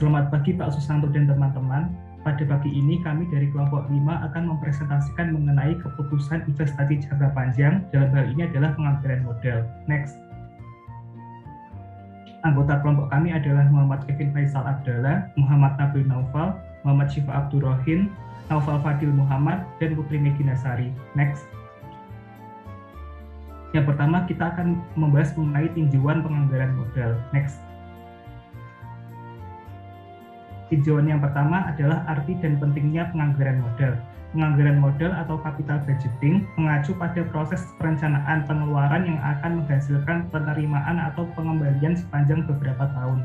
Selamat pagi Pak Susanto dan teman-teman. Pada pagi ini kami dari kelompok 5 akan mempresentasikan mengenai keputusan investasi jangka panjang. Dalam hal ini adalah penganggaran modal. Next. Anggota kelompok kami adalah Muhammad Kevin Faisal Abdallah, Muhammad Nabil Naufal, Muhammad Syifa Abdurrahim, Naufal Fadil Muhammad, dan Putri Megina Sari. Next. Yang pertama kita akan membahas mengenai tinjauan penganggaran modal. Next. Tinjauan yang pertama adalah arti dan pentingnya penganggaran modal. Penganggaran modal atau capital budgeting mengacu pada proses perencanaan pengeluaran yang akan menghasilkan penerimaan atau pengembalian sepanjang beberapa tahun.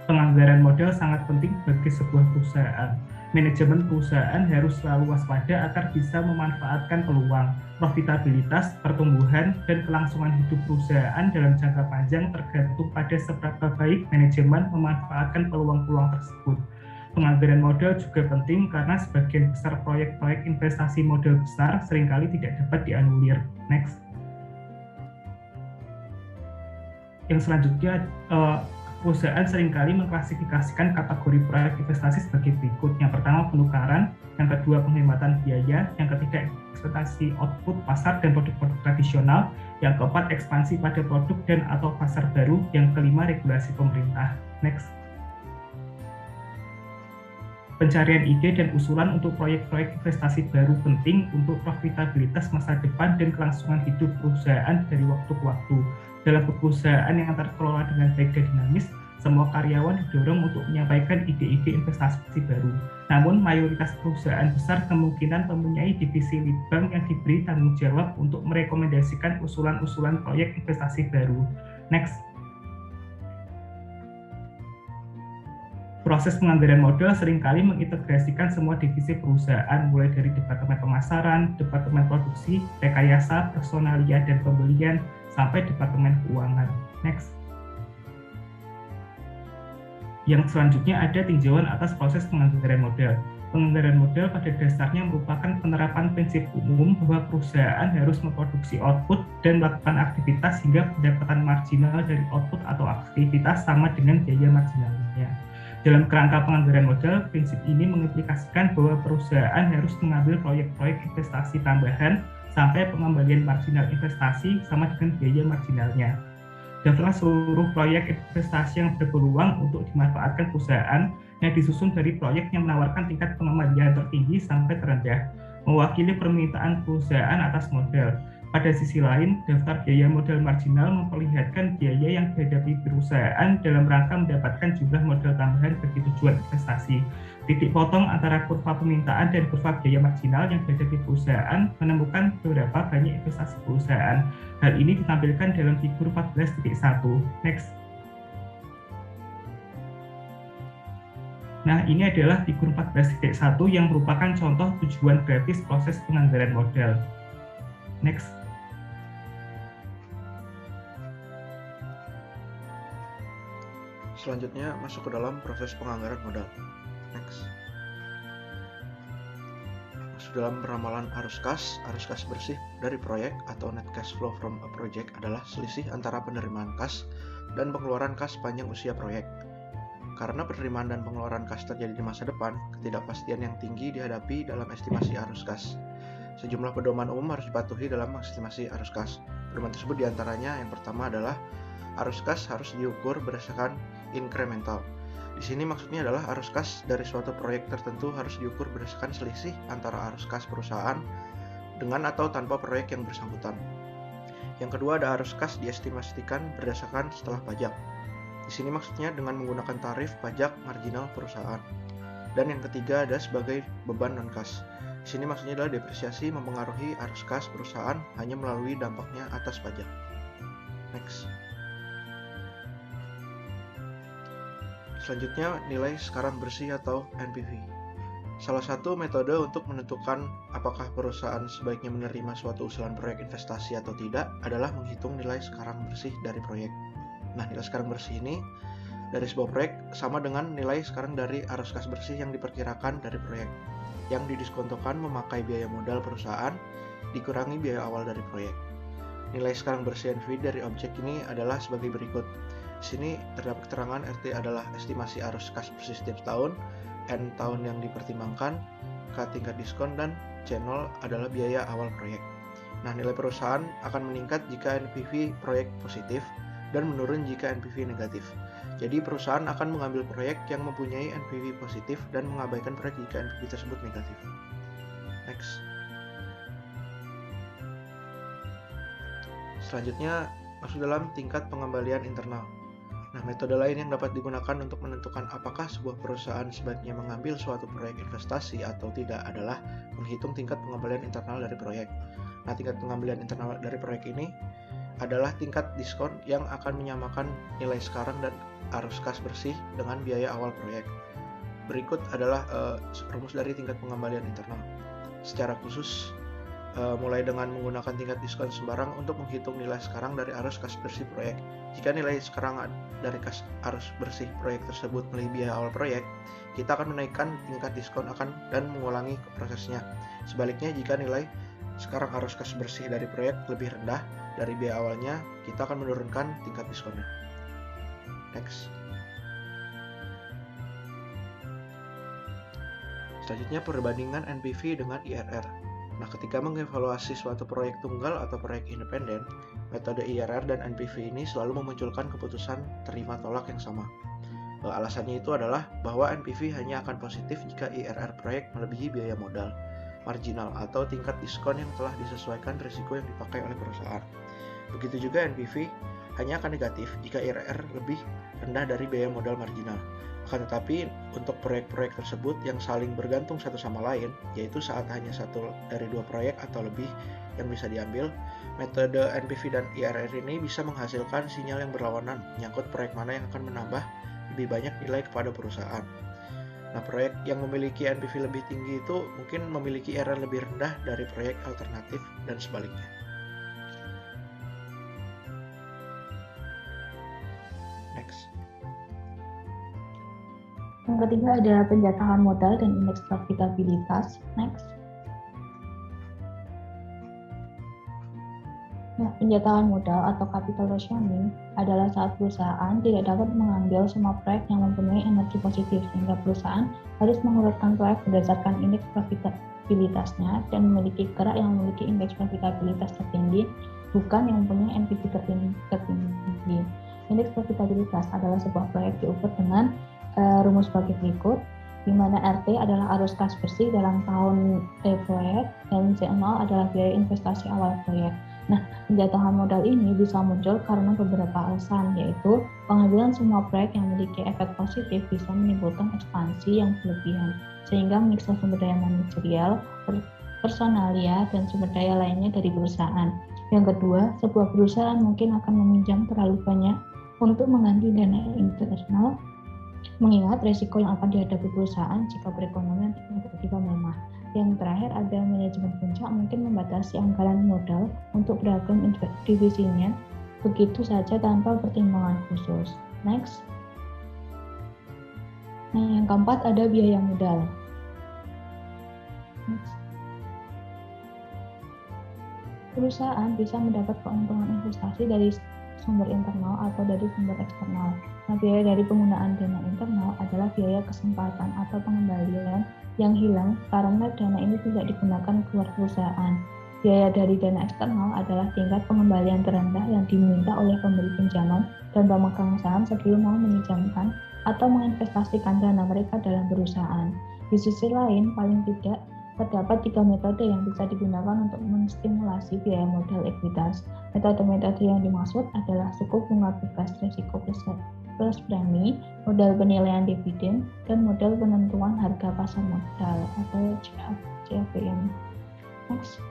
Penganggaran modal sangat penting bagi sebuah perusahaan. Manajemen perusahaan harus selalu waspada agar bisa memanfaatkan peluang, profitabilitas, pertumbuhan, dan kelangsungan hidup perusahaan dalam jangka panjang tergantung pada seberapa baik manajemen memanfaatkan peluang-peluang tersebut. Penganggaran modal juga penting karena sebagian besar proyek-proyek investasi modal besar seringkali tidak dapat dianulir. Next. Yang selanjutnya, perusahaan seringkali mengklasifikasikan kategori proyek investasi sebagai berikut. Yang pertama penukaran, yang kedua penghematan biaya, yang ketiga ekspektasi output pasar dan produk-produk tradisional, yang keempat ekspansi pada produk dan atau pasar baru, yang kelima regulasi pemerintah. Next. Pencarian ide dan usulan untuk proyek-proyek investasi baru penting untuk profitabilitas masa depan dan kelangsungan hidup perusahaan dari waktu ke waktu. Dalam perusahaan yang terkelola dengan baik dan dinamis, semua karyawan didorong untuk menyampaikan ide-ide investasi baru. Namun, mayoritas perusahaan besar kemungkinan mempunyai divisi lead bank yang diberi tanggung jawab untuk merekomendasikan usulan-usulan proyek investasi baru. Next. Proses penganggaran modal seringkali mengintegrasikan semua divisi perusahaan, mulai dari departemen pemasaran, departemen produksi, rekayasa, personalia, dan pembelian, sampai departemen keuangan. Next. Yang selanjutnya ada tinjauan atas proses penganggaran modal. Penganggaran modal pada dasarnya merupakan penerapan prinsip umum bahwa perusahaan harus memproduksi output dan melakukan aktivitas hingga pendapatan marginal dari output atau aktivitas sama dengan biaya marginalnya. Dalam kerangka penganggaran modal, prinsip ini mengimplikasikan bahwa perusahaan harus mengambil proyek-proyek investasi tambahan sampai pengembalian marginal investasi sama dengan biaya marginalnya. Daftarlah seluruh proyek investasi yang berpeluang untuk dimanfaatkan perusahaan yang disusun dari proyek yang menawarkan tingkat pengembalian tertinggi sampai terendah, mewakili permintaan perusahaan atas modal. Pada sisi lain, daftar biaya modal marginal memperlihatkan biaya yang dihadapi perusahaan dalam rangka mendapatkan jumlah modal tambahan bagi tujuan investasi. Titik potong antara kurva permintaan dan kurva biaya marginal yang dihadapi perusahaan menemukan berapa banyak investasi perusahaan. Hal ini ditampilkan dalam figur 14.1. Next. Nah, ini adalah figur 14.1 yang merupakan contoh tujuan grafis proses penganggaran modal. Next. Selanjutnya masuk ke dalam proses penganggaran modal. Next. Masuk dalam ramalan arus kas bersih dari proyek atau net cash flow from a project adalah selisih antara penerimaan kas dan pengeluaran kas sepanjang usia proyek. Karena penerimaan dan pengeluaran kas terjadi di masa depan, ketidakpastian yang tinggi dihadapi dalam estimasi arus kas. Sejumlah pedoman umum harus dipatuhi dalam estimasi arus kas. Pedoman tersebut diantaranya yang pertama adalah arus kas harus diukur berdasarkan incremental. Di sini maksudnya adalah arus kas dari suatu proyek tertentu harus diukur berdasarkan selisih antara arus kas perusahaan dengan atau tanpa proyek yang bersangkutan. Yang kedua ada arus kas diestimasikan berdasarkan setelah pajak. Di sini maksudnya dengan menggunakan tarif pajak marginal perusahaan. Dan yang ketiga ada sebagai beban non-kas. Di sini maksudnya adalah depresiasi mempengaruhi arus kas perusahaan hanya melalui dampaknya atas pajak. Next. Selanjutnya, nilai sekarang bersih atau NPV. Salah satu metode untuk menentukan apakah perusahaan sebaiknya menerima suatu usulan proyek investasi atau tidak adalah menghitung nilai sekarang bersih dari proyek. Nah, nilai sekarang bersih ini dari sebuah proyek sama dengan nilai sekarang dari arus kas bersih yang diperkirakan dari proyek, yang didiskontokan memakai biaya modal perusahaan dikurangi biaya awal dari proyek. Nilai sekarang bersih NPV dari objek ini adalah sebagai berikut. Di sini terdapat keterangan RT adalah estimasi arus kas bersih setiap tahun, N tahun yang dipertimbangkan, K tingkat diskon, dan C0 adalah biaya awal proyek. Nah, nilai perusahaan akan meningkat jika NPV proyek positif dan menurun jika NPV negatif. Jadi perusahaan akan mengambil proyek yang mempunyai NPV positif dan mengabaikan proyek jika NPV tersebut negatif. Next. Selanjutnya masuk dalam tingkat pengembalian internal. Nah, metode lain yang dapat digunakan untuk menentukan apakah sebuah perusahaan sebaiknya mengambil suatu proyek investasi atau tidak adalah menghitung tingkat pengembalian internal dari proyek. Nah, tingkat pengembalian internal dari proyek ini adalah tingkat diskon yang akan menyamakan nilai sekarang dan arus kas bersih dengan biaya awal proyek. Berikut adalah rumus dari tingkat pengembalian internal. Secara khusus, mulai dengan menggunakan tingkat diskon sembarang untuk menghitung nilai sekarang dari arus kas bersih proyek. Jika nilai sekarang dari arus bersih proyek tersebut melebihi biaya awal proyek, kita akan menaikkan tingkat diskon dan mengulangi prosesnya. Sebaliknya, jika nilai sekarang arus kas bersih dari proyek lebih rendah dari biaya awalnya, kita akan menurunkan tingkat diskonnya. Next. Selanjutnya, perbandingan NPV dengan IRR. Nah, ketika mengevaluasi suatu proyek tunggal atau proyek independen, metode IRR dan NPV ini selalu memunculkan keputusan terima tolak yang sama. Alasannya itu adalah bahwa NPV hanya akan positif jika IRR proyek melebihi biaya modal, marginal, atau tingkat diskon yang telah disesuaikan risiko yang dipakai oleh perusahaan. Begitu juga NPV hanya akan negatif jika IRR lebih rendah dari biaya modal marginal. Akan tetapi, untuk proyek-proyek tersebut yang saling bergantung satu sama lain, yaitu saat hanya satu dari dua proyek atau lebih yang bisa diambil, metode NPV dan IRR ini bisa menghasilkan sinyal yang berlawanan menyangkut proyek mana yang akan menambah lebih banyak nilai kepada perusahaan. Nah, proyek yang memiliki NPV lebih tinggi itu mungkin memiliki IRR lebih rendah dari proyek alternatif dan sebaliknya. Next. Yang ketiga ada penjatahan modal dan indeks profitabilitas. Next. Nah, penjatahan modal atau capital rationing adalah saat perusahaan tidak dapat mengambil semua proyek yang mempunyai energi positif, sehingga perusahaan harus mengurutkan proyek berdasarkan indeks profitabilitasnya dan memiliki gerak yang memiliki indeks profitabilitas tertinggi, bukan yang mempunyai NPV tertinggi. Indeks profitabilitas adalah sebuah proyek diukur dengan rumus bagi berikut, di mana RT adalah arus kas bersih dalam tahun proyek dan C0 adalah biaya investasi awal proyek. Nah, penjatahan modal ini bisa muncul karena beberapa alasan, yaitu pengambilan semua proyek yang memiliki efek positif bisa menimbulkan ekspansi yang berlebihan, sehingga menyiksa sumber daya manajerial, personalia, dan sumber daya lainnya dari perusahaan. Yang kedua, sebuah perusahaan mungkin akan meminjam terlalu banyak untuk mengganti dana internasional, mengingat resiko yang akan dihadapi perusahaan jika perekonomian tiba-tiba melemah. Yang terakhir, ada manajemen puncak mungkin membatasi anggaran modal untuk beragam divisinya, begitu saja tanpa pertimbangan khusus. Next. Nah, yang keempat ada biaya modal. Next. Perusahaan bisa mendapat keuntungan investasi dari sumber internal atau dari sumber eksternal. Nah, biaya dari penggunaan dana internal adalah biaya kesempatan atau pengembalian yang hilang karena dana ini tidak digunakan keluar perusahaan. Biaya dari dana eksternal adalah tingkat pengembalian terendah yang diminta oleh pemberi pinjaman dan pemegang saham sebelum mau meminjamkan atau menginvestasikan dana mereka dalam perusahaan. Di sisi lain, paling tidak terdapat 3 metode yang bisa digunakan untuk menstimulasi biaya modal ekuitas. Metode-metode yang dimaksud adalah suku bunga bebas risiko plus premi, modal penilaian dividen, dan modal penentuan harga pasar modal atau CAPM. Next.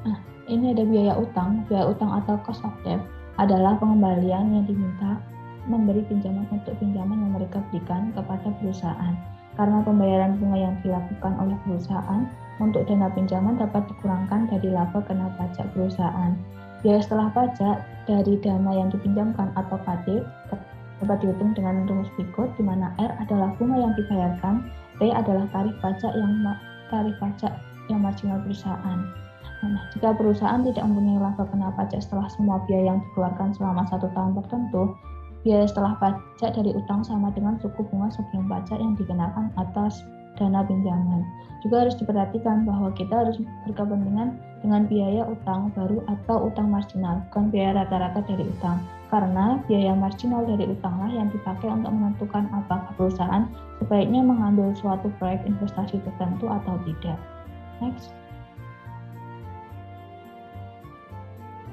Nah, ini ada biaya utang. Biaya utang atau cost of debt adalah pengembalian yang diminta memberi pinjaman untuk pinjaman yang mereka berikan kepada perusahaan. Karena pembayaran bunga yang dilakukan oleh perusahaan untuk dana pinjaman dapat dikurangkan dari laba kena pajak perusahaan. Biaya setelah pajak dari dana yang dipinjamkan atau KD dapat dihitung dengan rumus berikut, di mana R adalah bunga yang dibayarkan, T adalah tarif pajak yang marginal perusahaan. Nah, jika perusahaan tidak mempunyai laba kena pajak setelah semua biaya yang dikeluarkan selama 1 tahun tertentu, biaya setelah pajak dari utang sama dengan suku bunga sebelum pajak yang dikenakan atas dana pinjaman. Juga harus diperhatikan bahwa kita harus berkepentingan dengan biaya utang baru atau utang marginal, bukan biaya rata-rata dari utang. Karena biaya marginal dari utanglah yang dipakai untuk menentukan apakah perusahaan sebaiknya mengambil suatu proyek investasi tertentu atau tidak. Next.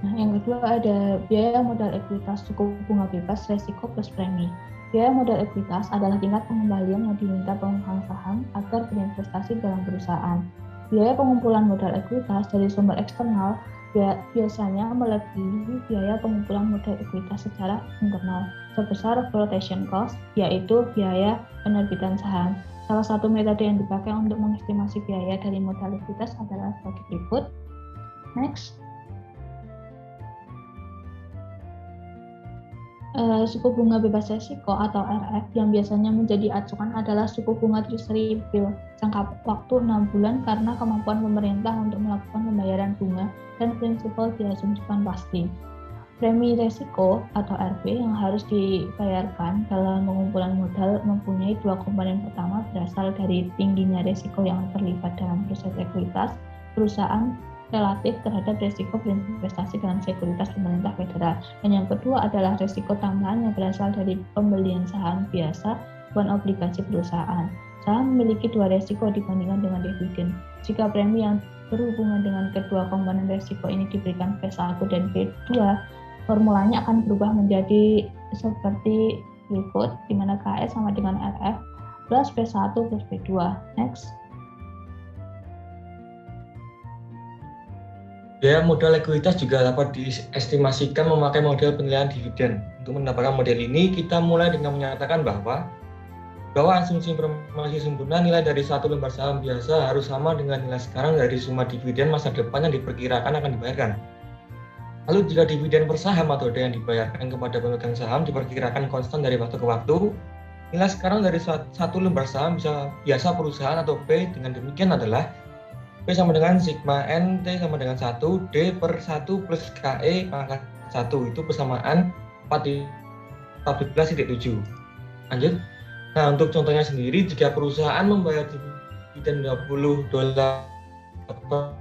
Nah, yang kedua ada biaya modal ekuitas suku bunga bebas resiko plus premi. Biaya modal ekuitas adalah tingkat pengembalian yang diminta pemegang saham agar berinvestasi dalam perusahaan. Biaya pengumpulan modal ekuitas dari sumber eksternal biasanya melebihi biaya pengumpulan modal ekuitas secara internal sebesar flotation cost, yaitu biaya penerbitan saham. Salah satu metode yang dipakai untuk mengestimasi biaya dari modal ekuitas adalah sebagai berikut. Next. Suku bunga bebas resiko atau RF yang biasanya menjadi acuan adalah suku bunga treasury bill jangka waktu 6 bulan karena kemampuan pemerintah untuk melakukan pembayaran bunga dan prinsipal diasumsikan pasti. Premi resiko atau RP yang harus dibayarkan dalam pengumpulan modal mempunyai dua komponen. Pertama berasal dari tingginya resiko yang terlibat dalam proses ekuitas perusahaan relatif terhadap risiko berinvestasi dalam sekuritas pemerintah federal. Dan yang kedua adalah risiko tambahan yang berasal dari pembelian saham biasa bukan obligasi perusahaan. Saham memiliki dua risiko dibandingkan dengan dividen. Jika premi yang berhubungan dengan kedua komponen risiko ini diberikan P1 dan P2, formulanya akan berubah menjadi seperti berikut, di mana KS sama dengan RF plus P1 plus P2. Next. Biaya modal ekuitas juga dapat diestimasikan memakai model penilaian dividen. Untuk mendapatkan model ini, kita mulai dengan menyatakan bahwa asumsi informasi sempurna nilai dari satu lembar saham biasa harus sama dengan nilai sekarang dari summa dividen masa depan yang diperkirakan akan dibayarkan. Lalu jika dividen per saham atau D yang dibayarkan kepada pemegang saham diperkirakan konstan dari waktu ke waktu, nilai sekarang dari satu lembar saham biasa perusahaan atau P dengan demikian adalah P sama dengan sigma N, T sama dengan 1, D per 1 plus KE pangkat 1. Itu persamaan 14,7. Lanjut. Nah, untuk contohnya sendiri, jika perusahaan membayar dividen $20 per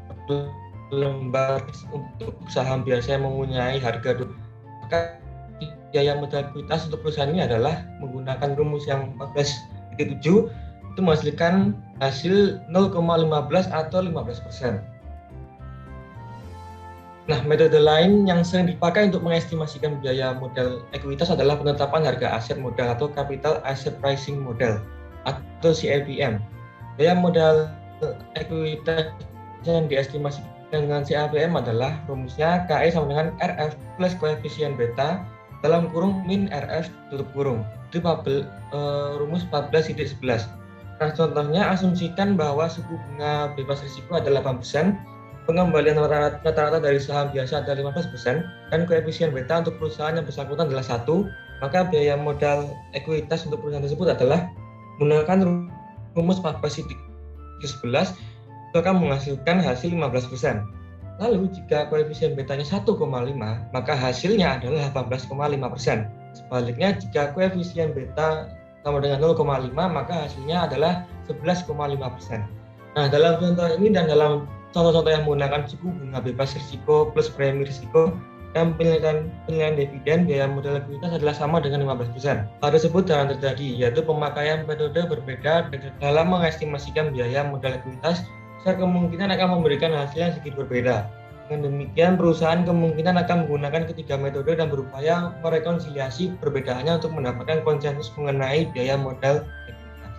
lembar untuk saham biasa yang mempunyai harga, maka biaya modal ekuitas untuk perusahaan ini adalah menggunakan rumus yang 14,7 itu menghasilkan hasil 0,15 atau 15%. Nah, metode lain yang sering dipakai untuk mengestimasikan biaya modal ekuitas adalah penetapan harga aset modal atau Capital Asset Pricing Model atau CAPM. Biaya modal ekuitas yang diestimasikan dengan CAPM adalah rumusnya KE sama dengan RF plus koefisien beta dalam kurung min RF tutup kurung. Itu rumus 14,11. Nah, contohnya asumsikan bahwa suku bunga bebas risiko adalah 8%, pengembalian rata-rata dari saham biasa adalah 15%, dan koefisien beta untuk perusahaan yang bersangkutan adalah 1, maka biaya modal ekuitas untuk perusahaan tersebut adalah menggunakan rumus 14,11 itu akan menghasilkan hasil 15%. Lalu jika koefisien betanya 1,5, maka hasilnya adalah 18,5%. Sebaliknya jika koefisien beta sama dengan 0,5 maka hasilnya adalah 11,5%. Nah, dalam contoh ini dan dalam contoh-contoh yang menggunakan suku bunga bebas risiko plus premi risiko dan penilaian dividen, biaya modal ekuitas adalah sama dengan 15%. Hal tersebut jarang terjadi, yaitu pemakaian metode berbeda dalam mengestimasikan biaya modal ekuitas serta kemungkinan akan memberikan hasil yang sedikit berbeda. Dengan demikian, perusahaan kemungkinan akan menggunakan ketiga metode dan berupaya merekonsiliasi perbedaannya untuk mendapatkan konsensus mengenai biaya modal ekuitas.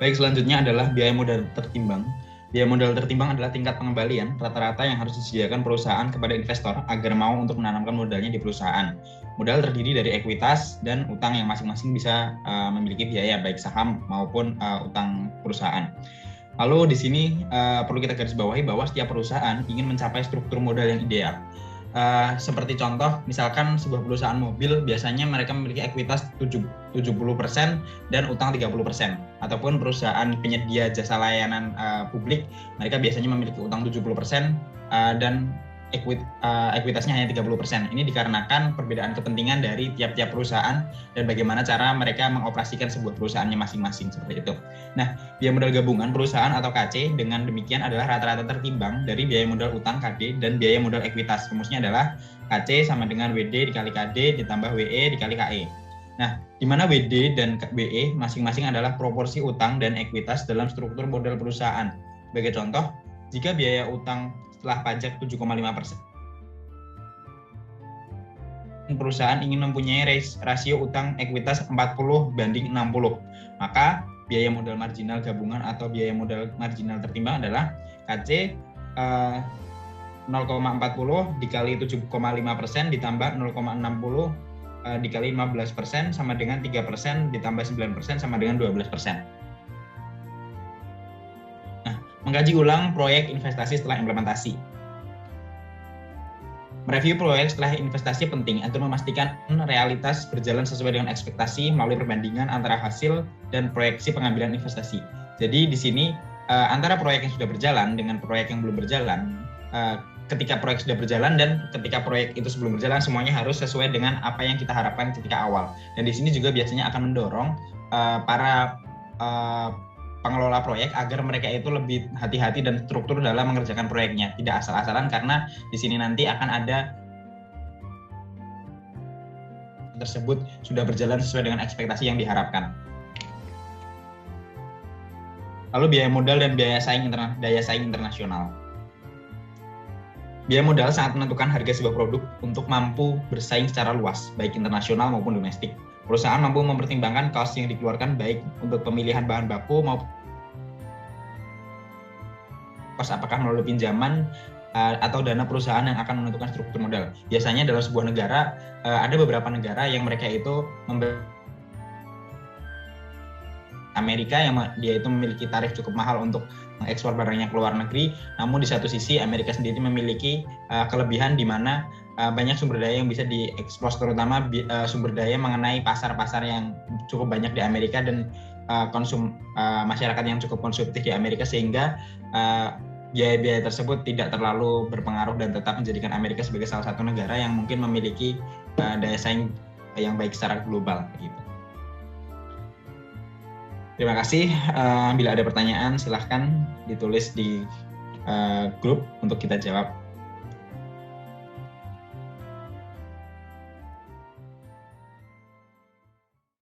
Baik, selanjutnya adalah biaya modal tertimbang. Biaya modal tertimbang adalah tingkat pengembalian rata-rata yang harus disediakan perusahaan kepada investor agar mau untuk menanamkan modalnya di perusahaan. Modal terdiri dari ekuitas dan utang yang masing-masing bisa memiliki biaya baik saham maupun utang perusahaan. Lalu di sini perlu kita garis bawahi bahwa setiap perusahaan ingin mencapai struktur modal yang ideal. Seperti contoh, misalkan sebuah perusahaan mobil biasanya mereka memiliki ekuitas 70% dan utang 30%. Ataupun perusahaan penyedia jasa layanan publik, mereka biasanya memiliki utang 70% dan ekuitasnya hanya 30%. Ini dikarenakan perbedaan kepentingan dari tiap-tiap perusahaan dan bagaimana cara mereka mengoperasikan sebuah perusahaannya masing-masing, seperti itu. Nah, biaya modal gabungan perusahaan atau KC dengan demikian adalah rata-rata tertimbang dari biaya modal utang KD dan biaya modal ekuitas. Rumusnya adalah KC sama dengan WD dikali KD ditambah WE dikali KE. Nah, di mana WD dan WE masing-masing adalah proporsi utang dan ekuitas dalam struktur modal perusahaan. Sebagai contoh, jika biaya utang setelah pajak 7,5%, perusahaan ingin mempunyai rasio utang ekuitas 40:60, maka biaya modal marginal gabungan atau biaya modal marginal tertimbang adalah KC 0,40 dikali 7,5% ditambah 0,60 dikali 15% sama dengan 3% ditambah 9% sama dengan 12%. Mengkaji ulang proyek investasi setelah implementasi. Mereview proyek setelah investasi penting untuk memastikan realitas berjalan sesuai dengan ekspektasi melalui perbandingan antara hasil dan proyeksi pengambilan investasi. Jadi di sini antara proyek yang sudah berjalan dengan proyek yang belum berjalan, ketika proyek sudah berjalan dan ketika proyek itu sebelum berjalan, semuanya harus sesuai dengan apa yang kita harapkan ketika awal. Dan di sini juga biasanya akan mendorong para pengelola proyek agar mereka itu lebih hati-hati dan struktur dalam mengerjakan proyeknya, tidak asal-asalan, karena di sini nanti akan ada tersebut sudah berjalan sesuai dengan ekspektasi yang diharapkan. Lalu biaya modal dan daya saing internasional. Biaya modal sangat menentukan harga sebuah produk untuk mampu bersaing secara luas, baik internasional maupun domestik. Perusahaan mampu mempertimbangkan cost yang dikeluarkan baik untuk pemilihan bahan baku maupun cost apakah melalui pinjaman atau dana perusahaan yang akan menentukan struktur modal. Biasanya dalam sebuah negara ada beberapa negara yang mereka itu Amerika yang dia itu memiliki tarif cukup mahal untuk mengekspor barangnya ke luar negeri, namun di satu sisi Amerika sendiri memiliki kelebihan di mana banyak sumber daya yang bisa diekspor, terutama sumber daya mengenai pasar-pasar yang cukup banyak di Amerika dan masyarakat yang cukup konsumtif di Amerika, sehingga biaya-biaya tersebut tidak terlalu berpengaruh dan tetap menjadikan Amerika sebagai salah satu negara yang mungkin memiliki daya saing yang baik secara global. Gitu. Terima kasih. Bila ada pertanyaan silahkan ditulis di grup untuk kita jawab.